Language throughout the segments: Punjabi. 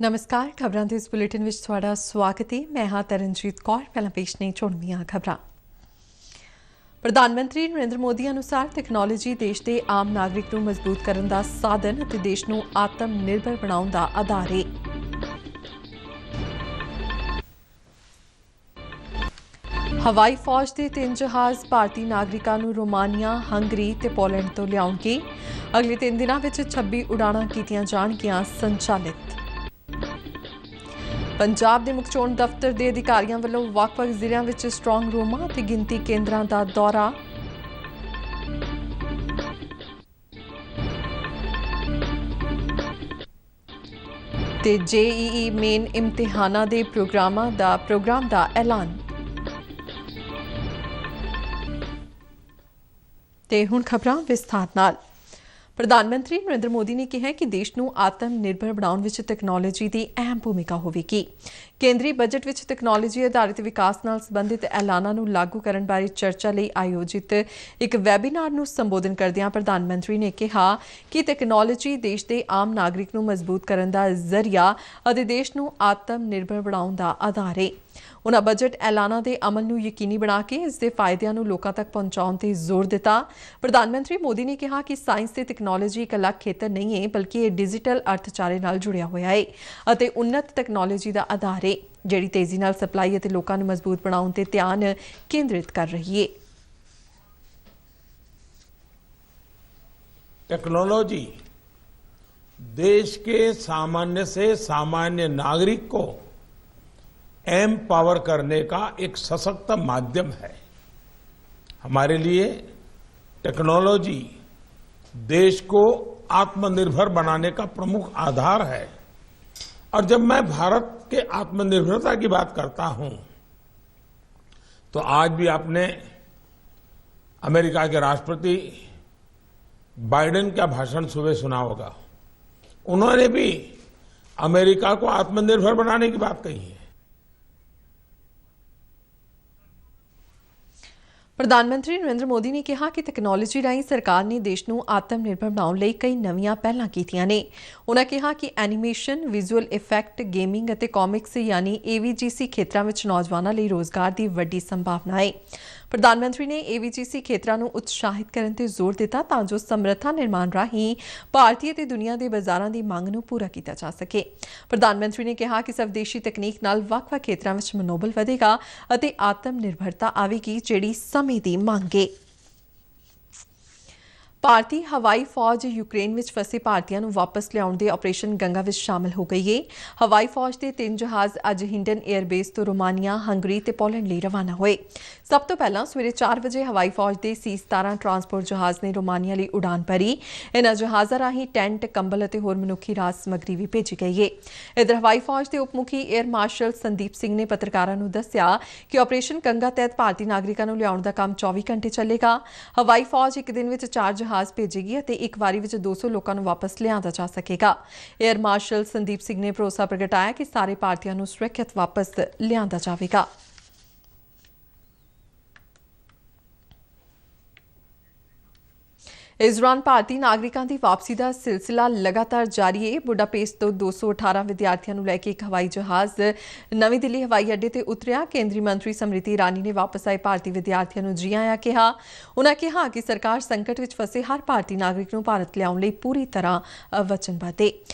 नमस्कार खबरां ਦੇ ਇਸ ਬੁਲੇਟਿਨ ਵਿੱਚ ਤੁਹਾਡਾ ਸਵਾਗਤ ਹੈ। ਮੈਂ ਹਾਂ ਤਰਨਜੀਤ ਕੌਰ। ਪਹਿਲਾਂ ਪੇਸ਼ ਨੇ ਚੁਣਵੀਆਂ ਖਬਰਾਂ। ਪ੍ਰਧਾਨ ਮੰਤਰੀ ਨਰਿੰਦਰ ਮੋਦੀ ਅਨੁਸਾਰ ਟੈਕਨੋਲੋਜੀ ਦੇਸ਼ ਦੇ ਆਮ ਨਾਗਰਿਕ ਨੂੰ ਮਜ਼ਬੂਤ ਕਰਨ ਦਾ ਸਾਧਨ ਅਤੇ ਦੇਸ਼ ਨੂੰ ਆਤਮ ਨਿਰਭਰ ਬਣਾਉਣ ਦਾ ਆਧਾਰ ਹੈ। ਹਵਾਈ ਫੌਜ ਦੇ 3 ਜਹਾਜ਼ ਭਾਰਤੀ ਨਾਗਰਿਕਾਂ ਨੂੰ ਰੋਮਾਨੀਆ, ਹੰਗਰੀ ਤੇ ਪੋਲੈਂਡ ਤੋਂ ਲਿਆਉਣਗੇ। ਅਗਲੇ 3 ਦਿਨਾਂ ਵਿੱਚ 26 ਉਡਾਣਾਂ ਕੀਤੀਆਂ ਜਾਣਗੀਆਂ ਸੰਚਾਲਿਤ। ਪੰਜਾਬ ਦੇ ਮੁੱਖ ਚੋਣ ਦਫ਼ਤਰ ਦੇ ਅਧਿਕਾਰੀਆਂ ਵੱਲੋਂ ਵੱਖ-ਵੱਖ ਜ਼ਿਲ੍ਹਿਆਂ ਵਿੱਚ ਸਟਰੋਂਗ ਰੂਮਾਂ ਅਤੇ ਗਿਣਤੀ ਕੇਂਦਰਾਂ ਦਾ ਦੌਰਾ। ਤੇ JEE ਮੇਨ ਇਮਤਿਹਾਨਾਂ ਦੇ ਪ੍ਰੋਗਰਾਮ ਦਾ ਐਲਾਨ। ਤੇ ਹੁਣ ਖਬਰਾਂ ਵਿਸਥਾਰ ਨਾਲ। ਪ੍ਰਧਾਨ ਮੰਤਰੀ ਨਰਿੰਦਰ ਮੋਦੀ ਨੇ ਕਿਹਾ ਕਿ ਦੇਸ਼ ਨੂੰ ਆਤਮ ਨਿਰਭਰ ਬਣਾਉਣ ਵਿੱਚ ਤਕਨਾਲੋਜੀ ਦੀ ਅਹਿਮ ਭੂਮਿਕਾ ਹੋਵੇਗੀ। ਕੇਂਦਰੀ ਬਜਟ ਵਿੱਚ ਤਕਨਾਲੋਜੀ ਆਧਾਰਿਤ ਵਿਕਾਸ ਨਾਲ ਸੰਬੰਧਿਤ ਐਲਾਨਾਂ ਨੂੰ ਲਾਗੂ ਕਰਨ ਬਾਰੇ ਚਰਚਾ ਲਈ ਆਯੋਜਿਤ ਇੱਕ ਵੈਬੀਨਾਰ ਨੂੰ ਸੰਬੋਧਨ ਕਰਦਿਆਂ ਪ੍ਰਧਾਨ ਮੰਤਰੀ ਨੇ ਕਿਹਾ ਕਿ ਤਕਨਾਲੋਜੀ ਦੇਸ਼ ਦੇ ਆਮ ਨਾਗਰਿਕ ਨੂੰ ਮਜ਼ਬੂਤ ਕਰਨ ਦਾ ਜ਼ਰੀਆ ਅਤੇ ਦੇਸ਼ ਨੂੰ ਆਤਮ ਨਿਰਭਰ ਬਣਾਉਣ ਦਾ ਆਧਾਰ ਹੈ। ਉਨ੍ਹਾਂ ਬਜਟ ਐਲਾਨਾਂ ਦੇ ਅਮਲ ਨੂੰ ਯਕੀਨੀ ਬਣਾ ਕੇ ਇਸ ਦੇ ਫਾਇਦਿਆਂ ਨੂੰ ਲੋਕਾਂ ਤੱਕ ਪਹੁੰਚਾਉਣ ਤੇ ਜ਼ੋਰ ਦਿੱਤਾ। ਪ੍ਰਧਾਨ ਮੰਤਰੀ ਮੋਦੀ ਨੇ ਕਿਹਾ ਕਿ ਸਾਇੰਸ ਤੇ ਤਕਨਾਲੋਜੀ ਇੱਕ ਅਲੱਗ ਖੇਤਰ ਨਹੀਂ ਹੈ, ਬਲਕਿ ਇਹ ਡਿਜੀਟਲ ਅਰਥਚਾਰੇ ਨਾਲ ਜੁੜਿਆ ਹੋਇਆ ਹੈ ਅਤੇ ਉੱਨਤ ਤਕਨਾਲੋਜੀ ਦਾ ਆਧਾਰ ਹੈ, ਜਿਹੜੀ ਤੇਜ਼ੀ ਨਾਲ ਸਪਲਾਈ ਅਤੇ ਲੋਕਾਂ ਨੂੰ ਮਜ਼ਬੂਤ ਬਣਾਉਣ ਤੇ ਧਿਆਨ ਕੇਂਦਰਿਤ ਕਰ ਰਹੀ ਹੈ। टेक्नोलॉजी देश के सामान्य से सामान्य नागरिक को एम्पावर करने का एक सशक्त माध्यम है। हमारे लिए टेक्नोलॉजी देश को आत्मनिर्भर बनाने का प्रमुख आधार है। और जब मैं भारत के आत्मनिर्भरता की बात करता हूं तो आज भी आपने अमेरिका के राष्ट्रपति बाइडेन का भाषण सुबह सुना होगा। उन्होंने भी अमेरिका को आत्मनिर्भर बनाने की बात कही है। ਪ੍ਰਧਾਨ ਮੰਤਰੀ ਨਰਿੰਦਰ ਮੋਦੀ ਨੇ ਕਿਹਾ ਕਿ ਤਕਨਾਲੋਜੀ ਰਾਹੀਂ ਸਰਕਾਰ ਨੇ ਦੇਸ਼ ਨੂੰ ਆਤਮ ਨਿਰਭਰ ਬਣਾਉਣ ਲਈ ਕਈ ਨਵੀਆਂ ਪਹਿਲਾਂ ਕੀਤੀਆਂ ਨੇ। ਉਨ੍ਹਾਂ ਕਿਹਾ ਕਿ ਐਨੀਮੇਸ਼ਨ, ਵਿਜ਼ੂਅਲ ਇਫੈਕਟ, ਗੇਮਿੰਗ ਅਤੇ ਕਾਮਿਕਸ ਯਾਨੀ AVGC ਖੇਤਰਾਂ ਵਿੱਚ ਨੌਜਵਾਨਾਂ ਲਈ ਰੋਜ਼ਗਾਰ ਦੀ ਵੱਡੀ ਸੰਭਾਵਨਾ ਹੈ। ਪ੍ਰਧਾਨ ਮੰਤਰੀ ਨੇ AVGC ਖੇਤਰਾਂ ਨੂੰ ਉਤਸ਼ਾਹਿਤ ਕਰਨ ਤੇ ਜ਼ੋਰ ਦਿੱਤਾ ਤਾਂ ਜੋ ਸਮਰੱਥਾ ਨਿਰਮਾਣ ਰਾਹੀਂ ਭਾਰਤੀ ਅਤੇ ਦੁਨੀਆ ਦੇ ਬਾਜ਼ਾਰਾਂ ਦੀ ਮੰਗ ਨੂੰ ਪੂਰਾ ਕੀਤਾ ਜਾ ਸਕੇ। ਪ੍ਰਧਾਨ ਮੰਤਰੀ ਨੇ ਕਿਹਾ ਕਿ ਸਵਦੇਸ਼ੀ ਤਕਨੀਕ ਨਾਲ ਵੱਖ-ਵੱਖ ਖੇਤਰਾਂ ਵਿੱਚ ਮਨੋਬਲ ਵਧੇਗਾ ਅਤੇ ਆਤਮ ਨਿਰਭਰਤਾ ਆਵੇਗੀ, ਜਿਹੜੀ ਸਮੇਂ ਦੀ ਮੰਗ ਹੈ। ਭਾਰਤੀ ਹਵਾਈ ਫੌਜ ਯੂਕਰੇਨ ਵਿੱਚ ਫਸੇ ਭਾਰਤੀਆਂ ਨੂੰ ਵਾਪਸ ਲਿਆਉਣ ਦੇ ਆਪਰੇਸ਼ਨ ਗੰਗਾ ਵਿੱਚ ਸ਼ਾਮਲ ਹੋ ਗਈ ਹੈ। ਹਵਾਈ ਫੌਜ ਦੇ 3 ਜਹਾਜ਼ ਅੱਜ ਹਿੰਡਨ 에ਅਰਬੇਸ ਤੋਂ ਰੋਮਾਨੀਆ, ਹੰਗਰੀ ਤੇ ਪੋਲੈਂਡ ਲਈ ਰਵਾਨਾ ਹੋਏ। ਸਭ ਤੋਂ ਪਹਿਲਾਂ ਸਵੇਰੇ 4 ਵਜੇ ਹਵਾਈ ਫੌਜ ਦੇ C-17 ਟਰਾਂਸਪੋਰਟ ਜਹਾਜ਼ ਨੇ ਰੋਮਾਨੀਆ ਲਈ ਉਡਾਨ ਭਰੀ। ਇਨ੍ਹਾਂ ਜਹਾਜ਼ਾਂ ਰਾਹੀਂ ਟੈਂਟ, ਕੰਬਲ ਅਤੇ ਹੋਰ ਮਨੁੱਖੀ ਰਾਹਤ ਸਮੱਗਰੀ ਵੀ ਭੇਜੀ ਗਈ ਹੈ। ਇਧਰ ਹਵਾਈ ਫੌਜ ਦੇ ਉਪ ਮੁਖੀ ਏਅਰ ਮਾਰਸ਼ਲ ਸੰਦੀਪ ਸਿੰਘ ਨੇ ਪੱਤਰਕਾਰਾਂ ਨੂੰ ਦੱਸਿਆ ਕਿ ਆਪਰੇਸ਼ਨ ਗੰਗਾ ਤਹਿਤ ਭਾਰਤੀ ਨਾਗਰਿਕਾਂ ਨੂੰ ਲਿਆਉਣ ਦਾ ਕੰਮ 24 ਘੰਟੇ ਚੱਲੇਗਾ। ਹਵਾਈ ਫੌਜ ਇੱਕ ਦਿਨ ਵਿੱਚ 4 ਜਹਾਜ਼ ਭੇਜੇਗੀ ਅਤੇ ਇੱਕ ਵਾਰੀ ਵਿੱਚ 200 ਲੋਕਾਂ ਨੂੰ ਵਾਪਸ ਲਿਆਂਦਾ ਜਾ ਸਕੇਗਾ। ਏਅਰ ਮਾਰਸ਼ਲ ਸੰਦੀਪ ਸਿੰਘ ਨੇ ਭਰੋਸਾ ਪ੍ਰਗਟਾਇਆ ਕਿ ਸਾਰੇ ਭਾਰਤੀਆਂ ਨੂੰ ਸੁਰੱਖਿਅਤ ਵਾਪਸ ਲਿਆਂਦਾ ਜਾਵੇਗਾ। ਇਸ ਦੌਰਾਨ ਭਾਰਤੀ ਨਾਗਰਿਕਾਂ ਦੀ ਵਾਪਸੀ ਦਾ ਸਿਲਸਿਲਾ ਲਗਾਤਾਰ ਜਾਰੀ ਹੈ। ਬੁਡਾਪੇਸਟ ਤੋਂ 218 ਵਿਦਿਆਰਥੀਆਂ ਨੂੰ ਲੈ ਕੇ ਇੱਕ ਹਵਾਈ ਜਹਾਜ਼ ਨਵੀਂ ਦਿੱਲੀ ਹਵਾਈ ਅੱਡੇ ਤੇ ਉਤਰਿਆ। ਕੇਂਦਰੀ ਮੰਤਰੀ ਸਮ੍ਰਿਤੀ ਇਰਾਨੀ ਨੇ ਵਾਪਸ ਆਏ ਭਾਰਤੀ ਵਿਦਿਆਰਥੀਆਂ ਨੂੰ ਜੀ ਆਇਆਂ ਕਿਹਾ। ਉਨ੍ਹਾਂ ਕਿਹਾ ਕਿ ਸਰਕਾਰ ਸੰਕਟ ਵਿੱਚ ਫਸੇ ਹਰ ਭਾਰਤੀ ਨਾਗਰਿਕ ਨੂੰ ਭਾਰਤ ਲਿਆਉਣ ਲਈ ਪੂਰੀ ਤਰ੍ਹਾਂ ਵਚਨਬੱਧ ਹੈ।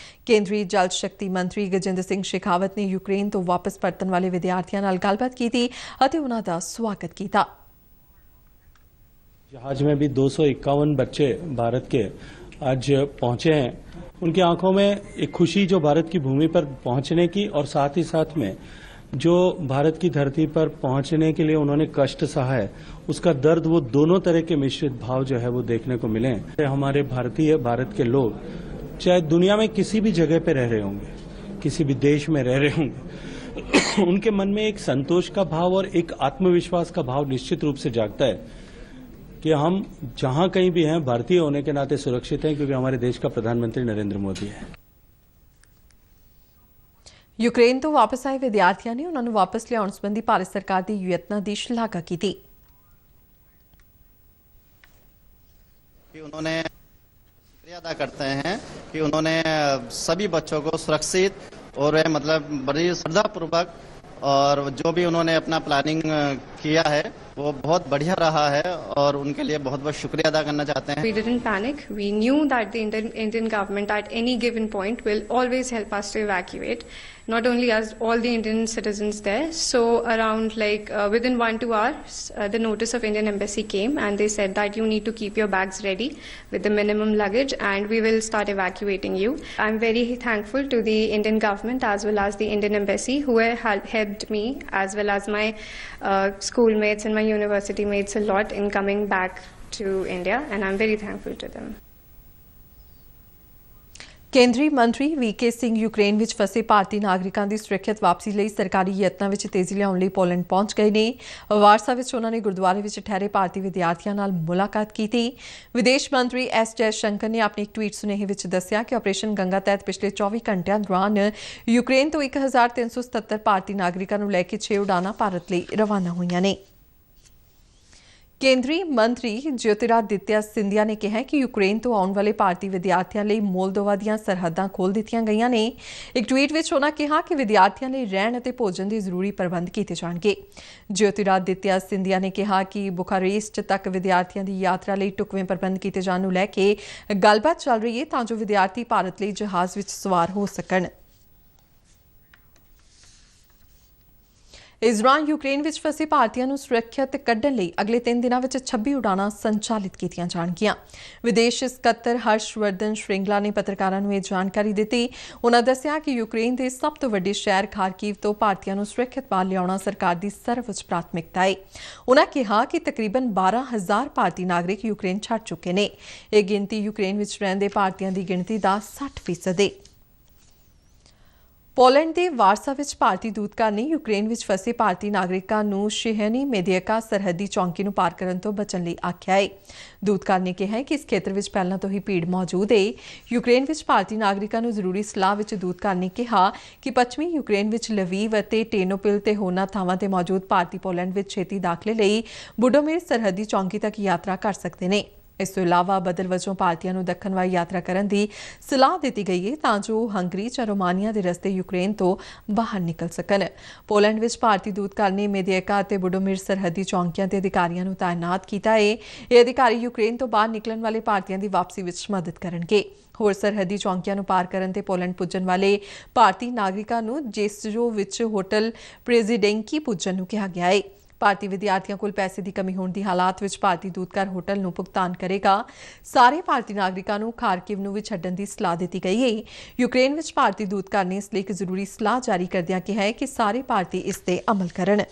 ਕੇਂਦਰੀ ਜਲ ਸ਼ਕਤੀ ਮੰਤਰੀ ਗਜੇਂਦਰ ਸਿੰਘ ਸ਼ੇਖਾਵਤ ਨੇ ਯੂਕਰੇਨ ਤੋਂ ਵਾਪਸ ਪਰਤਣ ਵਾਲੇ ਵਿਦਿਆਰਥੀਆਂ ਨਾਲ ਗੱਲਬਾਤ ਕੀਤੀ ਅਤੇ ਉਨ੍ਹਾਂ ਦਾ ਸਵਾਗਤ ਕੀਤਾ। जहाज में भी 251 बच्चे भारत के आज पहुंचे हैं। उनकी आंखों में एक खुशी जो भारत की भूमि पर पहुंचने की और साथ ही साथ में जो भारत की धरती पर पहुंचने के लिए उन्होंने कष्ट सहा है, उसका दर्द, वो दोनों तरह के मिश्रित भाव जो है वो देखने को मिले हैं। हमारे भारतीय, भारत के लोग चाहे दुनिया में किसी भी जगह पे रह रहे होंगे, किसी भी देश में रह रहे होंगे, उनके मन में एक संतोष का भाव और एक आत्मविश्वास का भाव निश्चित रूप से जागता है कि हम जहां कहीं भी हैं भारतीय होने के नाते सुरक्षित हैं, क्योंकि हमारे देश का प्रधानमंत्री नरेंद्र मोदी है। ਯੂਕਰੇਨ ਤੋਂ ਵਾਪਸ ਆਏ ਵਿਦਿਆਰਥੀਆਂ ਨੇ ਉਨ੍ਹਾਂ ਨੂੰ ਵਾਪਸ ਲਿਆਉਣ ਸੰਬੰਧੀ ਭਾਰਤ ਸਰਕਾਰ ਦੇ ਯਤਨਾਂ ਦੀ ਸ਼ਲਾਘਾ ਕੀਤੀ। उन्होंने शुक्रिया अदा करते हैं कि उन्होंने सभी बच्चों को सुरक्षित और वह मतलब बड़ी श्रद्धापूर्वक और जो भी उन्होंने अपना प्लानिंग किया है वो बहुत बढ़िया रहा है और उनके लिए बहुत बहुत शुक्रिया अदा करना चाहते हैं। We didn't panic. We knew that the Indian government at any given point will always help us to evacuate. Not only us, all the Indian citizens there. So around within 1-2 hours, the notice of Indian Embassy came and they said that you need to keep your bags ready with the minimum luggage and we will start evacuating you. I'm very thankful to the Indian government as well as the Indian Embassy who have helped me as well as my schoolmates and my university mates a lot in coming back to India and I'm very thankful to them. ਕੇਂਦਰੀ ਮੰਤਰੀ ਵੀਕੇ ਸਿੰਘ ਯੂਕਰੇਨ ਵਿੱਚ ਫਸੇ ਭਾਰਤੀ ਨਾਗਰਿਕਾਂ ਦੀ ਸੁਰੱਖਿਅਤ ਵਾਪਸੀ ਲਈ ਸਰਕਾਰੀ ਯਤਨਾਂ ਵਿੱਚ ਤੇਜ਼ੀ ਲਿਆਉਣ ਲਈ ਪੋਲੈਂਡ ਪਹੁੰਚ ਗਏ ਨੇ। ਵਾਰਸਾ ਵਿੱਚ ਉਹਨਾਂ ਨੇ ਗੁਰਦੁਆਰੇ ਵਿੱਚ ਠਹਿਰੇ ਭਾਰਤੀ ਵਿਦਿਆਰਥੀਆਂ ਨਾਲ ਮੁਲਾਕਾਤ ਕੀਤੀ। ਵਿਦੇਸ਼ ਮੰਤਰੀ ਐਸ ਜੈਸ਼ੰਕਰ ਨੇ ਆਪਣੇ ਇੱਕ ਟਵੀਟ ਸੁਨੇਹੇ ਵਿੱਚ ਦੱਸਿਆ ਕਿ ਆਪਰੇਸ਼ਨ ਗੰਗਾ ਤਹਿਤ ਪਿਛਲੇ 24 ਘੰਟਿਆਂ ਦੌਰਾਨ ਯੂਕਰੇਨ ਤੋਂ 1377 ਭਾਰਤੀ ਨਾਗਰਿਕਾਂ ਨੂੰ ਲੈ ਕੇ 6 ਉਡਾਨਾਂ ਭਾਰਤ ਲਈ ਰਵਾਨਾ ਹੋਈਆਂ ਨੇ। ਕੇਂਦਰੀ ਮੰਤਰੀ ਜਯੋਤਿਰਾਦਿੱਤਿਆ ਸਿੰਧੀਆ ਨੇ ਕਿਹਾ ਕਿ ਯੂਕਰੇਨ ਤੋਂ ਆਉਣ ਵਾਲੇ ਭਾਰਤੀ ਵਿਦਿਆਰਥੀਆਂ ਲਈ ਮੋਲਦੋਵਾ ਦੀਆਂ ਸਰਹੱਦਾਂ ਖੋਲ੍ਹ ਦਿੱਤੀਆਂ ਗਈਆਂ ਨੇ। ਇੱਕ ਟਵੀਟ ਵਿੱਚ ਉਹਨਾਂ ਕਿਹਾ ਕਿ ਵਿਦਿਆਰਥੀਆਂ ਲਈ ਰਹਿਣ ਅਤੇ ਭੋਜਨ ਦੇ ਜ਼ਰੂਰੀ ਪ੍ਰਬੰਧ ਕੀਤੇ ਜਾਣਗੇ। ਜਯੋਤਿਰਾਦਿੱਤਿਆ ਸਿੰਧੀਆ ਨੇ ਕਿਹਾ ਕਿ ਬੁਖਾਰੇਸਟ ਤੱਕ ਵਿਦਿਆਰਥੀਆਂ ਦੀ ਯਾਤਰਾ ਲਈ ਢੁਕਵੇਂ ਪ੍ਰਬੰਧ ਕੀਤੇ ਜਾਣ ਨੂੰ ਲੈ ਕੇ ਗੱਲਬਾਤ ਚੱਲ ਰਹੀ ਹੈ ਤਾਂ ਜੋ ਵਿਦਿਆਰਥੀ ਭਾਰਤ ਲਈ ਜਹਾਜ਼ ਵਿੱਚ ਸਵਾਰ ਹੋ ਸਕਣ। ਇਸ ਦੌਰਾਨ ਯੂਕਰੇਨ ਵਿੱਚ ਫਸੇ ਭਾਰਤੀਆਂ ਨੂੰ ਸੁਰੱਖਿਅਤ ਕੱਢਣ ਲਈ ਅਗਲੇ 3 ਦਿਨਾਂ ਵਿੱਚ 26 ਉਡਾਣਾਂ ਸੰਚਾਲਿਤ ਕੀਤੀਆਂ ਜਾਣਗੀਆਂ। ਵਿਦੇਸ਼ ਸਕੱਤਰ ਹਰਸ਼ਵਰਧਨ ਸ਼੍ਰਿੰਗਲਾ ਨੇ ਪੱਤਰਕਾਰਾਂ ਨੂੰ ਇਹ ਜਾਣਕਾਰੀ ਦਿੱਤੀ। ਉਨ੍ਹਾਂ ਦੱਸਿਆ ਕਿ ਯੂਕਰੇਨ ਦੇ ਸਭ ਤੋਂ ਵੱਡੇ ਸ਼ਹਿਰ ਖਾਰਕੀਵ ਤੋਂ ਭਾਰਤੀਆਂ ਨੂੰ ਸੁਰੱਖਿਅਤ ਬਾਹਰ ਲਿਆਉਣਾ ਸਰਕਾਰ ਦੀ ਸਰਵਉੱਚ ਪ੍ਰਾਥਮਿਕਤਾ ਹੈ। ਉਨ੍ਹਾਂ ਕਿਹਾ ਕਿ ਤਕਰੀਬਨ 12,000 ਭਾਰਤੀ ਨਾਗਰਿਕ ਯੂਕਰੇਨ ਛੱਡ ਚੁੱਕੇ ਨੇ। ਇਹ ਗਿਣਤੀ ਯੂਕਰੇਨ ਵਿੱਚ ਰਹਿੰਦੇ ਭਾਰਤੀਆਂ ਦੀ ਗਿਣਤੀ ਦਾ 60% ਹੈ। ਪੋਲੈਂਡ ਦੇ ਵਾਰਸਾ ਵਿੱਚ ਭਾਰਤੀ ਦੂਤਘਰ ਨੇ ਯੂਕਰੇਨ ਵਿੱਚ ਫਸੇ ਭਾਰਤੀ ਨਾਗਰਿਕਾਂ ਨੂੰ ਸ਼ਿਹਨੀ ਮੇਦਿਆਕਾ ਸਰਹੱਦੀ ਚੌਂਕੀ ਨੂੰ ਪਾਰ ਕਰਨ ਤੋਂ ਬਚਣ ਲਈ ਆਖਿਆ ਹੈ। ਦੂਤਘਰ ਨੇ ਕਿਹਾ ਕਿ ਇਸ ਖੇਤਰ ਵਿੱਚ ਪਹਿਲਾਂ ਤੋਂ ਹੀ ਭੀੜ ਮੌਜੂਦ ਹੈ। ਯੂਕਰੇਨ ਵਿੱਚ ਭਾਰਤੀ ਨਾਗਰਿਕਾਂ ਨੂੰ ਜ਼ਰੂਰੀ ਸਲਾਹ ਵਿੱਚ ਦੂਤਘਰ ਨੇ ਕਿਹਾ ਕਿ ਪੱਛਮੀ ਯੂਕਰੇਨ ਵਿੱਚ ਲਵੀਵ ਅਤੇ ਟੇਰਨੋਪਿਲ ਤੇ ਹੋਰਨਾਂ ਥਾਵਾਂ ਤੇ ਮੌਜੂਦ ਭਾਰਤੀ ਪੋਲੈਂਡ ਵਿੱਚ ਛੇਤੀ ਦਾਖਲੇ ਲਈ ਬੁਡੋਮਿਰ ਸਰਹੱਦੀ ਚੌਂਕੀ ਤੱਕ ਯਾਤਰਾ ਕਰ ਸਕਦੇ ਨੇ। ਇਸ ਤੋਂ ਇਲਾਵਾ ਬਦਲ ਵਜੋਂ ਭਾਰਤੀਆਂ ਨੂੰ ਦੱਖਣ ਵੱਲ ਯਾਤਰਾ ਕਰਨ ਦੀ ਸਲਾਹ ਦਿੱਤੀ ਗਈ ਹੈ ਤਾਂ ਜੋ ਹੰਗਰੀ ਜਾਂ ਰੋਮਾਨੀਆ ਦੇ ਰਸਤੇ ਯੂਕਰੇਨ ਤੋਂ ਬਾਹਰ ਨਿਕਲ ਸਕਣ। ਪੋਲੈਂਡ ਵਿੱਚ ਭਾਰਤੀ ਦੂਤਘਰ ਨੇ ਮੇਦਿਆਕਾ ਅਤੇ ਬੁਡੋਮਿਰ ਸਰਹੱਦੀ ਚੌਂਕੀਆਂ ਤੇ ਅਧਿਕਾਰੀਆਂ ਨੂੰ ਤਾਇਨਾਤ ਕੀਤਾ ਹੈ। ਇਹ ਅਧਿਕਾਰੀ ਯੂਕਰੇਨ ਤੋਂ ਬਾਹਰ ਨਿਕਲਣ ਵਾਲੇ ਭਾਰਤੀਆਂ ਦੀ ਵਾਪਸੀ ਵਿੱਚ ਮਦਦ ਕਰਨਗੇ। ਹੋਰ ਸਰਹੱਦੀ ਚੌਂਕੀਆਂ ਨੂੰ ਪਾਰ ਕਰਨ ਤੇ ਪੋਲੈਂਡ ਪੁੱਜਣ ਵਾਲੇ ਭਾਰਤੀ ਨਾਗਰਿਕਾਂ ਨੂੰ ਜੇਸਜੋ ਵਿੱਚ ਹੋਟਲ ਪ੍ਰੈਜ਼ੀਡੈਂਕੀ ਪੁੱਜਣ ਨੂੰ ਕਿਹਾ ਗਿਆ ਹੈ। ਭਾਰਤੀ ਵਿਦਿਆਰਥੀਆਂ ਕੋਲ ਪੈਸੇ ਦੀ ਕਮੀ ਹੋਣ ਦੀ ਹਾਲਾਤ ਵਿੱਚ ਭਾਰਤੀ ਦੂਤਘਰ ਹੋਟਲ ਨੂੰ ਭੁਗਤਾਨ ਕਰੇਗਾ। ਸਾਰੇ ਭਾਰਤੀ ਨਾਗਰਿਕਾਂ ਨੂੰ ਖਾਰਕਿਵ ਨੂੰ ਵੀ ਛੱਡਣ ਦੀ ਸਲਾਹ ਦਿੱਤੀ ਗਈ ਹੈ। ਯੂਕਰੇਨ ਵਿੱਚ ਭਾਰਤੀ ਦੂਤਘਰ ਨੇ ਇਸ ਲਈ ਇੱਕ ਜ਼ਰੂਰੀ ਸਲਾਹ ਜਾਰੀ ਕਰਦਿਆਂ ਕਿਹਾ ਹੈ ਕਿ ਸਾਰੇ ਭਾਰਤੀ ਇਸ ਤੇ ਅਮਲ ਕਰਨ।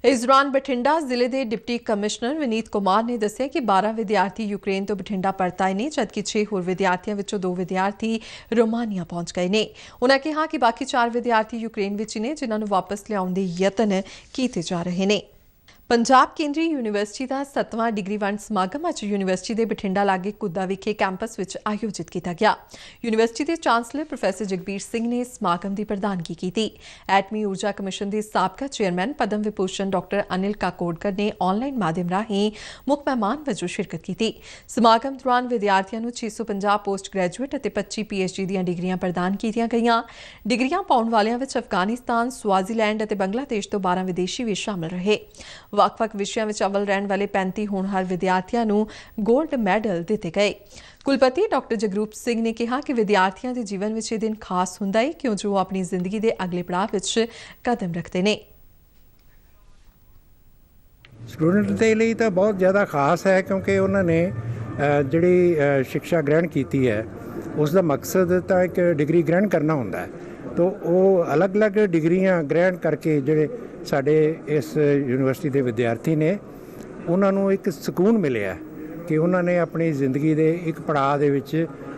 ਇਸ ਦੌਰਾਨ ਬਠਿੰਡਾ ਜ਼ਿਲ੍ਹੇ ਦੇ ਡਿਪਟੀ ਕਮਿਸ਼ਨਰ ਵਿਨੀਤ ਕੁਮਾਰ ਨੇ ਦੱਸਿਆ ਕਿ 12 ਵਿਦਿਆਰਥੀ ਯੂਕਰੇਨ ਤੋਂ ਬਠਿੰਡਾ ਪਰਤ ਆਏ ਨੇ ਜਦਕਿ 6 ਹੋਰ ਵਿਦਿਆਰਥੀਆਂ ਵਿੱਚੋਂ 2 ਵਿਦਿਆਰਥੀ ਰੋਮਾਨੀਆ ਪਹੁੰਚ ਗਏ ਨੇ। ਉਨ੍ਹਾਂ ਕਿਹਾ ਕਿ ਬਾਕੀ 4 ਵਿਦਿਆਰਥੀ ਯੂਕਰੇਨ ਵਿੱਚ ਨੇ ਜਿਨ੍ਹਾਂ ਨੂੰ ਵਾਪਸ ਲਿਆਉਣ ਦੇ ਯਤਨ ਕੀਤੇ ਜਾ ਰਹੇ ਨੇ। ਪੰਜਾਬ ਕੇਂਦਰੀ ਯੂਨੀਵਰਸਿਟੀ ਦਾ 7ਵਾਂ ਡਿਗਰੀ ਵੰਡ ਸਮਾਗਮ ਅੱਜ ਯੂਨੀਵਰਸਿਟੀ ਦੇ ਬਠਿੰਡਾ ਲਾਗੇ ਕੁੱਦਾ ਵਿਖੇ ਕੈਂਪਸ ਵਿੱਚ ਆਯੋਜਿਤ ਕੀਤਾ ਗਿਆ। ਯੂਨੀਵਰਸਿਟੀ ਦੇ ਚਾਂਸਲਰ ਪ੍ਰੋਫੈਸਰ ਜਗਬੀਰ ਸਿੰਘ ਨੇ ਸਮਾਗਮ ਦੀ ਪ੍ਰਧਾਨਗੀ ਕੀਤੀ। ਐਟਮੀ ਊਰਜਾ ਕਮਿਸ਼ਨ ਦੇ ਸਾਬਕਾ ਚੇਅਰਮੈਨ ਪਦਮ ਵਿਭੂਸ਼ਣ ਡਾਕਟਰ ਅਨਿਲ ਕਾਕੋਡਕਰ ਨੇ ਆਨਲਾਈਨ ਮਾਧਿਅਮ ਰਾਹੀਂ ਮੁੱਖ ਮਹਿਮਾਨ ਵਜੋਂ ਸ਼ਿਰਕਤ ਕੀਤੀ। ਸਮਾਗਮ ਦੌਰਾਨ ਵਿਦਿਆਰਥੀਆਂ ਨੂੰ 650 ਪੋਸਟ ਗ੍ਰੈਜੂਏਟ ਅਤੇ 25 PhD ਦੀਆਂ ਡਿਗਰੀਆਂ ਪ੍ਰਦਾਨ ਕੀਤੀਆਂ ਗਈਆਂ। ਡਿਗਰੀਆਂ ਪਾਉਣ ਵਾਲਿਆਂ ਵਿੱਚ ਅਫਗਾਨਿਸਤਾਨ, ਸਵਾਜ਼ੀਲੈਂਡ ਅਤੇ ਬੰਗਲਾਦੇਸ਼ ਤੋਂ 12 ਵਿਦੇਸ਼ੀ ਵੀ ਸ਼ਾਮਲ ਰਹੇ। ਵੱਖ-ਵੱਖ ਵਿਸ਼ਿਆਂ ਵਿੱਚ ਅਵਲ ਰਹਿਣ ਵਾਲੇ 35 ਹੋਣਹਾਰ ਵਿਦਿਆਰਥੀਆਂ ਨੂੰ ਗੋਲਡ ਮੈਡਲ ਦਿੱਤੇ ਗਏ। ਕੁਲਪਤੀ ਡਾਕਟਰ ਜਗਰੂਪ ਸਿੰਘ ਨੇ ਕਿਹਾ ਕਿ ਵਿਦਿਆਰਥੀਆਂ ਦੇ ਜੀਵਨ ਵਿੱਚ ਇਹ ਦਿਨ ਖਾਸ ਹੁੰਦਾ ਹੈ ਕਿਉਂ ਜੋ ਆਪਣੀ ਜ਼ਿੰਦਗੀ ਦੇ ਅਗਲੇ ਪੜਾਅ ਵਿੱਚ ਕਦਮ ਰੱਖਦੇ ਨੇ। ਸਟੂਡੈਂਟ ਦੇ ਲਈ ਤਾਂ ਬਹੁਤ ਜ਼ਿਆਦਾ ਖਾਸ ਹੈ ਕਿਉਂਕਿ ਉਹਨਾਂ ਨੇ ਜਿਹੜੀ ਸਿੱਖਿਆ ਗ੍ਰਹਿਣ ਕੀਤੀ ਹੈ ਉਸ ਦਾ ਮਕਸਦ ਤਾਂ ਇੱਕ ਡਿਗਰੀ ਗ੍ਰਹਿਣ ਕਰਨਾ ਹੁੰਦਾ ਹੈ। ਤਾਂ ਉਹ ਅਲੱਗ-ਅਲੱਗ ਡਿਗਰੀਆਂ ਗ੍ਰਹਿਣ ਕਰਕੇ ਜਿਹੜੇ ਸਾਡੇ ਇਸ ਯੂਨੀਵਰਸਿਟੀ ਦੇ ਵਿਦਿਆਰਥੀ ਨੇ ਉਹਨਾਂ ਨੂੰ ਇੱਕ ਸਕੂਨ ਮਿਲਿਆ ਕਿ ਉਹਨਾਂ ਨੇ ਆਪਣੀ ਜ਼ਿੰਦਗੀ ਦੇ ਇੱਕ ਪੜਾਅ ਦੇ ਵਿੱਚ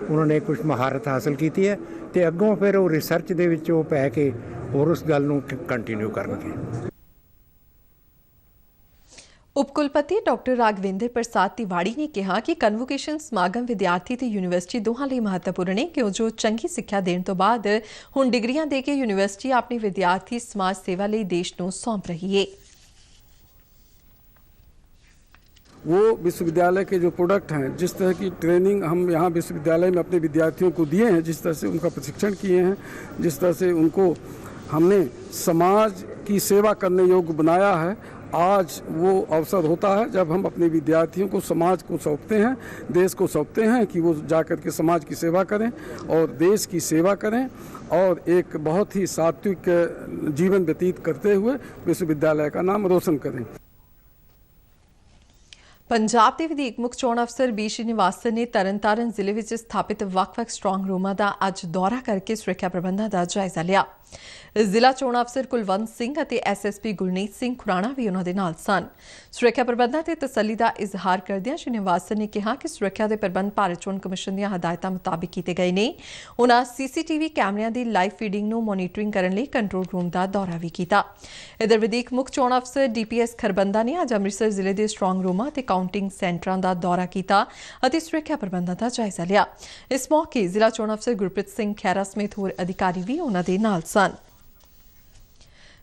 ਉਹਨਾਂ ਨੇ ਕੁਝ ਮਹਾਰਤ ਹਾਸਲ ਕੀਤੀ ਹੈ ਤੇ ਅੱਗੋਂ ਫਿਰ ਉਹ ਰਿਸਰਚ ਦੇ ਵਿੱਚ ਉਹ ਪੈ ਕੇ ਹੋਰ ਉਸ ਗੱਲ ਨੂੰ ਕੰਟੀਨਿਊ ਕਰਨਗੇ। ਉਪ ਕੁਲਪਤੀ ਡਾਕਟਰ ਰਾਘਵਿੰਦਰ ਪ੍ਰਸਾਦ ਤਿਵਾੜੀ ਨੇ ਕਿਹਾ ਕਿ ਕਨਵੋਕੇਸ਼ਨ ਸਮਾਗਮ ਵਿਦਿਆਰਥੀ ਤੇ ਯੂਨੀਵਰਸਿਟੀ ਦੋਹਾਂ ਲਈ ਮਹੱਤਵਪੂਰਨ ਹੈ ਕਿਉਂ ਜੋ ਚੰਗੀ ਸਿੱਖਿਆ ਦੇਣ ਤੋਂ ਬਾਅਦ ਹੁਣ ਡਿਗਰੀਆਂ ਦੇ ਕੇ ਯੂਨੀਵਰਸਿਟੀ ਆਪਣੀ ਵਿਦਿਆਰਥੀ ਸਮਾਜ ਸੇਵਾ ਲਈ ਦੇਸ਼ ਨੂੰ ਸੌਂਪ ਰਹੀ ਹੈ। वो विश्वविद्यालय के जो प्रोडक्ट हैं, जिस तरह की ट्रेनिंग हम यहाँ विश्वविद्यालय में अपने विद्यार्थियों को दिए हैं, जिस तरह से उनका प्रशिक्षण किए हैं, जिस तरह से उनको हमने समाज की सेवा करने योग्य बनाया है, आज वो अवसर होता है जब हम अपने विद्यार्थियों को समाज को सौंपते हैं, देश को सौंपते हैं कि वो जाकर के समाज की सेवा करें और देश की सेवा करें और एक बहुत ही सात्विक जीवन व्यतीत करते हुए विश्वविद्यालय का नाम रोशन करें। ਪੰਜਾਬ ਦੇ ਵਧੀਕ ਮੁੱਖ ਚੋਣ ਅਫਸਰ ਬੀ ਸ਼੍ਰੀਨਿਵਾਸਨ ਨੇ ਤਰਨਤਾਰਨ ਜ਼ਿਲ੍ਹੇ ਵਿੱਚ ਸਥਾਪਿਤ ਵੱਖ-ਵੱਖ ਸਟਰੋਂਗ ਰੂਮਾਂ ਦਾ ਅੱਜ ਦੌਰਾ ਕਰਕੇ ਸੁਰੱਖਿਆ ਪ੍ਰਬੰਧਾਂ ਦਾ ਜਾਇਜ਼ਾ ਲਿਆ। ਜ਼ਿਲ੍ਹਾ ਚੋਣ ਅਫਸਰ ਕੁਲਵੰਤ ਸਿੰਘ ਅਤੇ ਐਸਐਸਪੀ ਗੁਰਨੀਤ ਸਿੰਘ ਖੁਰਾਣਾ ਵੀ ਉਹਨਾਂ ਦੇ ਨਾਲ ਸਨ। ਸੁਰੱਖਿਆ ਪ੍ਰਬੰਧਾਂ ਤੇ ਤਸੱਲੀ ਦਾ ਇਜ਼ਹਾਰ ਕਰਦਿਆਂ ਸ਼੍ਰੀਨਿਵਾਸਨ ਨੇ ਕਿਹਾ ਕਿ ਸੁਰੱਖਿਆ ਦੇ ਪ੍ਰਬੰਧ ਭਾਰਤ ਚੋਣ ਕਮਿਸ਼ਨ ਦੀਆਂ ਹਦਾਇਤਾਂ ਮੁਤਾਬਿਕ ਕੀਤੇ ਗਏ ਨੇ। ਉਹਨਾਂ ਸੀਸੀਟੀਵੀ ਕੈਮਰਿਆਂ ਦੀ ਲਾਈਵ ਫੀਡਿੰਗ ਨੂੰ ਮੋਨੀਟਰਿੰਗ ਕਰਨ ਲਈ ਕੰਟਰੋਲ ਰੂਮ ਦਾ ਦੌਰਾ ਵੀ ਕੀਤਾ। ਇਧਰ ਵਧੀਕ ਮੁੱਖ ਚੋਣ ਅਫਸਰ ਡੀਪੀਐਸ ਖਰਬੰਦਾ ਨੇ ਅੱਜ ਅੰਮ੍ਰਿਤਸਰ ਜ਼ਿਲ੍ਹੇ ਦੇ ਸਟਰੋਂਗ ਰੂਮਾਂ ਤੇ ਕਾਊਂਟਿੰਗ ਸੈਂਟਰਾਂ ਦਾ ਦੌਰਾ ਕੀਤਾ ਅਤੇ ਸੁਰੱਖਿਆ ਪ੍ਰਬੰਧਾਂ ਦਾ ਜਾਇਜ਼ਾ ਲਿਆ। ਇਸ ਮੌਕੇ ਜ਼ਿਲ੍ਹਾ ਚੋਣ ਅਫਸਰ ਗੁਰਪ੍ਰੀਤ ਸਿੰਘ ਖਹਿਰਾ ਸਮੇਤ ਹੋਰ ਅਧਿਕਾਰੀ ਵੀ ਉਹਨਾਂ ਦੇ ਨਾਲ ਸਨ।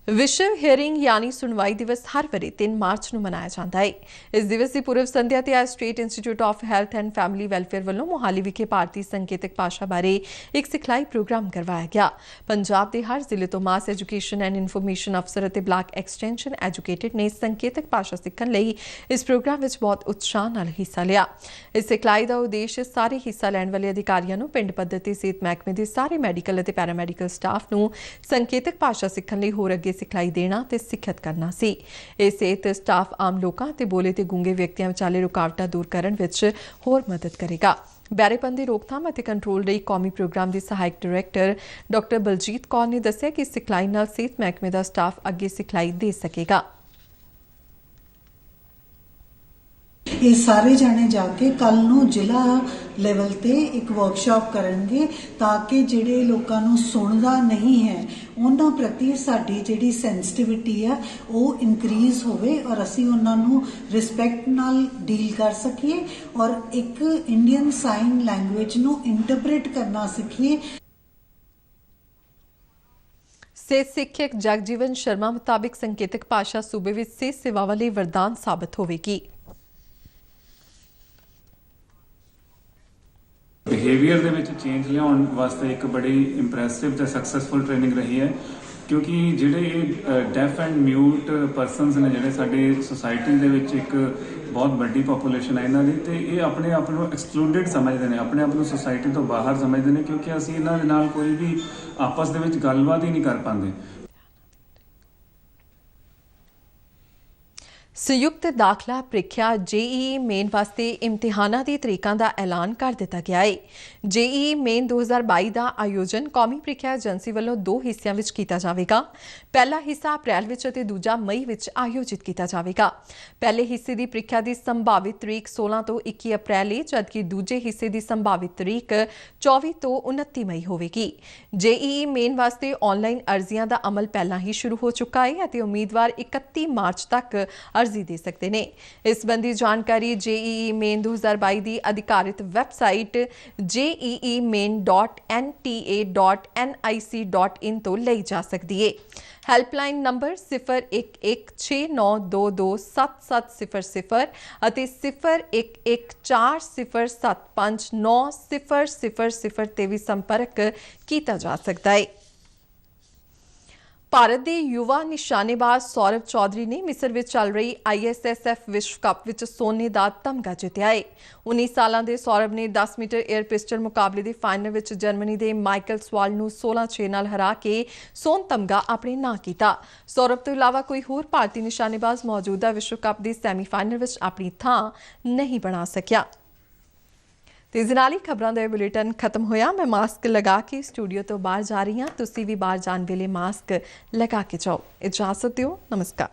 विश्व हेयरिंग यानी सुनवाई दिवस हर वरे 3 मार्च ਨੂੰ ਮਨਾਇਆ ਜਾਂਦਾ ਹੈ। ਇਸ ਦਿਵਸ ਦੀ ਪੂਰਵ ਸੰਧਿਆ ਤੇ ਅੱਜ state institute of health and family welfare ਵੱਲੋਂ ਮੁਹਾਲੀ ਵਿਖੇ ਭਾਰਤੀ ਸੰਕੇਤਕ ਭਾਸ਼ਾ ਬਾਰੇ ਇੱਕ ਸਿਖਲਾਈ ਪ੍ਰੋਗਰਾਮ ਕਰਵਾਇਆ ਗਿਆ। ਪੰਜਾਬ ਦੇ ਹਰ ਜ਼ਿਲ੍ਹੇ ਤੋਂ ਮਾਸ ਐਜੂਕੇਸ਼ਨ ਐਂਡ ਇਨਫੋਰਮੇਸ਼ਨ ਅਫਸਰ ਅਤੇ ਬਲਾਕ ਐਕਸਟੈਂਸ਼ਨ ਐਜੂਕੇਟਡ ਨੇ ਸੰਕੇਤਕ ਭਾਸ਼ਾ ਸਿੱਖਣ ਲਈ ਇਸ ਪ੍ਰੋਗਰਾਮ ਵਿੱਚ ਬਹੁਤ ਉਤਸ਼ਾਹ ਨਾਲ ਹਿੱਸਾ ਲਿਆ। ਇਸ ਸਿਖਲਾਈ ਦਾ ਉਦੇਸ਼ ਸਾਰੇ ਹਿੱਸਾ ਲੈਣ ਵਾਲੇ ਅਧਿਕਾਰੀਆਂ ਨੂੰ ਪਿੰਡ ਪੱਧਰ ਤੇ ਸਿਹਤ ਮਹਿਕਮੇ ਦੇ ਸਾਰੇ ਮੈਡੀਕਲ ਅਤੇ ਪੈਰਾਮੈਡੀਕਲ ਸਟਾਫ ਨੂੰ ਸੰਕੇਤਕ ਭਾਸ਼ਾ ਸਿੱਖਣ ਲਈ ਹੋਰ ਅੱਗੇ ਸਿਖਲਾਈ ਦੇਣਾ ਤੇ ਸਿੱਖਿਅਤ ਕਰਨਾ ਸੀ। ਇਹ ਸਿਹਤ ਸਟਾਫ ਆਮ ਲੋਕਾਂ ਤੇ ਬੋਲੇ ਤੇ ਗੂੰਗੇ ਵਿਅਕਤੀਆਂ ਵਿਚਾਲੇ ਰੁਕਾਵਟਾਂ ਦੂਰ ਕਰਨ ਵਿੱਚ ਹੋਰ ਮਦਦ ਕਰੇਗਾ। ਬਹਿਰੇਪਨ ਦੀ ਰੋਕਥਾਮ ਅਤੇ ਕੰਟਰੋਲ ਲਈ ਕੌਮੀ ਪ੍ਰੋਗਰਾਮ ਦੀ ਸਹਾਇਕ ਡਾਇਰੈਕਟਰ ਡਾਕਟਰ ਬਲਜੀਤ ਕੌਰ ਨੇ ਦੱਸਿਆ ਕਿ ਸਿਖਲਾਈ ਨਾਲ ਸਿਹਤ ਮਹਿਕਮੇ ਦਾ ਸਟਾਫ ਅੱਗੇ ਸਿਖਲਾਈ ਦੇ ਸਕੇਗਾ। ਇਹ ਸਾਰੇ ਜਾਣੇ ਜਾ ਕੇ ਕੱਲ ਨੂੰ ਜ਼ਿਲ੍ਹਾ ਲੈਵਲ ਤੇ ਇੱਕ ਵਰਕਸ਼ਾਪ ਕਰਨਗੇ ਤਾਂ ਕਿ ਜਿਹੜੇ ਲੋਕਾਂ ਨੂੰ ਸੁਣਦਾ ਨਹੀਂ ਹੈ ਉਹਨਾਂ ਪ੍ਰਤੀ ਸਾਡੀ ਜਿਹੜੀ ਸੈਂਸਿਟੀਵਿਟੀ ਆ ਉਹ ਇਨਕਰੀਜ਼ ਹੋਵੇ ਔਰ ਅਸੀਂ ਉਹਨਾਂ ਨੂੰ ਰਿਸਪੈਕਟ ਨਾਲ ਡੀਲ ਕਰ ਸਕੀਏ ਔਰ ਇੱਕ ਇੰਡੀਅਨ ਸਾਈਨ ਲੈਂਗੁਏਜ ਨੂੰ ਇੰਟਰਪ੍ਰੀਟ ਕਰਨਾ ਸਿੱਖੀਏ। ਸਿਹਤ ਸਿੱਖਿਅਕ ਜਗਜੀਵਨ ਸ਼ਰਮਾ ਮੁਤਾਬਿਕ ਸੰਕੇਤਕ ਭਾਸ਼ਾ ਸੂਬੇ ਵਿੱਚ ਸਿਹਤ ਸੇਵਾਵਾਂ ਲਈ ਵਰਦਾਨ ਸਾਬਤ ਹੋਵੇਗੀ। ਬਿਹੇਵੀਅਰ ਦੇ ਵਿੱਚ ਚੇਂਜ ਲਿਆਉਣ ਵਾਸਤੇ ਇੱਕ ਬੜੀ ਇੰਪ੍ਰੈਸਿਵ ਤੇ ਸਕਸੈਸਫੁਲ ਟ੍ਰੇਨਿੰਗ ਰਹੀ ਹੈ ਕਿਉਂਕਿ ਜਿਹੜੇ ਡੈਫ ਐਂਡ ਮਿਊਟ ਪਰਸਨਸ ਨੇ ਜਿਹੜੇ ਸਾਡੇ ਸੋਸਾਇਟੀ ਦੇ ਵਿੱਚ ਇੱਕ ਬਹੁਤ ਵੱਡੀ ਪੋਪੂਲੇਸ਼ਨ ਹੈ ਇਹਨਾਂ ਦੀ ਤੇ ਇਹ ਆਪਣੇ ਆਪ ਨੂੰ ਐਕਸਕਲੂਡਡ ਸਮਝਦੇ ਨੇ, ਆਪਣੇ ਆਪ ਨੂੰ ਸੋਸਾਇਟੀ ਤੋਂ ਬਾਹਰ ਸਮਝਦੇ ਨੇ ਕਿਉਂਕਿ ਅਸੀਂ ਇਹਨਾਂ ਦੇ ਨਾਲ ਕੋਈ ਵੀ ਆਪਸ ਦੇ ਵਿੱਚ ਗੱਲਬਾਤ ਹੀ ਨਹੀਂ ਕਰ ਪਾਉਂਦੇ। ਸੰਯੁਕਤ ਦਾਖਲਾ ਪ੍ਰੀਖਿਆ ਜੇਈਈ ਮੇਨ ਵਾਸਤੇ ਇਮਤਿਹਾਨਾਂ ਦੀ ਤਰੀਕਾਂ ਦਾ ਐਲਾਨ ਕਰ ਦਿੱਤਾ ਗਿਆ ਹੈ। ਜੇਈਈ ਮੇਨ 2022 ਦਾ ਆਯੋਜਨ ਕੌਮੀ ਪ੍ਰੀਖਿਆ ਏਜੰਸੀ ਵੱਲੋਂ 2 ਹਿੱਸਿਆਂ ਵਿੱਚ ਕੀਤਾ ਜਾਵੇਗਾ। ਪਹਿਲਾ ਹਿੱਸਾ ਅਪ੍ਰੈਲ ਵਿੱਚ ਅਤੇ ਦੂਜਾ ਮਈ ਵਿੱਚ ਆਯੋਜਿਤ ਕੀਤਾ ਜਾਵੇਗਾ। ਪਹਿਲੇ ਹਿੱਸੇ ਦੀ ਪ੍ਰੀਖਿਆ ਦੀ ਸੰਭਾਵਿਤ ਤਰੀਕ 16 ਤੋਂ 21 ਅਪ੍ਰੈਲ ਹੈ ਜਦਕਿ ਦੂਜੇ ਹਿੱਸੇ ਦੀ ਸੰਭਾਵਿਤ ਤਰੀਕ 24 ਤੋਂ 29 ਮਈ ਹੋਵੇਗੀ। ਜੇਈਈ ਮੇਨ ਵਾਸਤੇ ਆਨਲਾਈਨ ਅਰਜ਼ੀਆਂ ਦਾ ਅਮਲ ਪਹਿਲਾਂ ਹੀ ਸ਼ੁਰੂ ਹੋ ਚੁੱਕਾ ਹੈ ਅਤੇ ਉਮੀਦਵਾਰ 31 ਮਾਰਚ ਤੱਕ अर्जी दे सकते हैं। इस संबंधी जानकारी जेईई मेन 2022 की अधिकारित वैबसाइट jee-main.nta.nic.in तो ली जा सकती है। हैल्पलाइन नंबर 0114227700 ਅਤੇ 0114075900 ਤੇ ਵੀ ਸੰਪਰਕ ਕੀਤਾ ਜਾ ਸਕਦਾ ਹੈ। ਭਾਰਤ ਦੇ ਯੁਵਾ ਨਿਸ਼ਾਨੇਬਾਜ਼ ਸੌਰਵ ਚੌਧਰੀ ਨੇ ਮਿਸਰ ਵਿੱਚ ਚੱਲ ਰਹੀ ISSF ਵਿਸ਼ਵ ਕੱਪ ਵਿੱਚ ਸੋਨੇ ਦਾ ਤਮਗਾ ਜਿੱਤਿਆ ਹੈ। 19 ਸਾਲਾਂ ਦੇ ਸੌਰਵ ਨੇ 10 ਮੀਟਰ 에ਅਰ ਪਿਸਟਲ ਮੁਕਾਬਲੇ ਦੇ ਫਾਈਨਲ ਵਿੱਚ ਜਰਮਨੀ ਦੇ ਮਾਈਕਲ ਸਵਾਲ ਨੂੰ 16-6 ਨਾਲ ਹਰਾ ਕੇ ਸੋਨ ਤਮਗਾ ਆਪਣੇ ਨਾਂ ਕੀਤਾ। ਸੌਰਵ ਤੋਂ ਇਲਾਵਾ ਕੋਈ ਹੋਰ ਭਾਰਤੀ ਨਿਸ਼ਾਨੇਬਾਜ਼ ਮੌਜੂਦਾ ਵਿਸ਼ਵ ਕੱਪ ਦੇ ਸੈਮੀਫਾਈਨਲ ਵਿੱਚ ਆਪਣੀ ਥਾਂ ਨਹੀਂ ਬਣਾ ਸਕਿਆ। ਤੇ ਇਸ ਨਾਲ ਹੀ ਖਬਰਾਂ ਦਾ ਬੁਲੇਟਿਨ ਖਤਮ ਹੋਇਆ। ਮੈਂ ਮਾਸਕ ਲਗਾ ਕੇ ਸਟੂਡੀਓ ਤੋਂ ਬਾਹਰ ਜਾ ਰਹੀ ਹਾਂ। ਤੁਸੀਂ ਵੀ ਬਾਹਰ ਜਾਣ ਵੇਲੇ ਮਾਸਕ ਲਗਾ ਕੇ ਜਾਓ। ਇਜਾਜ਼ਤ ਦਿਓ। ਨਮਸਕਾਰ।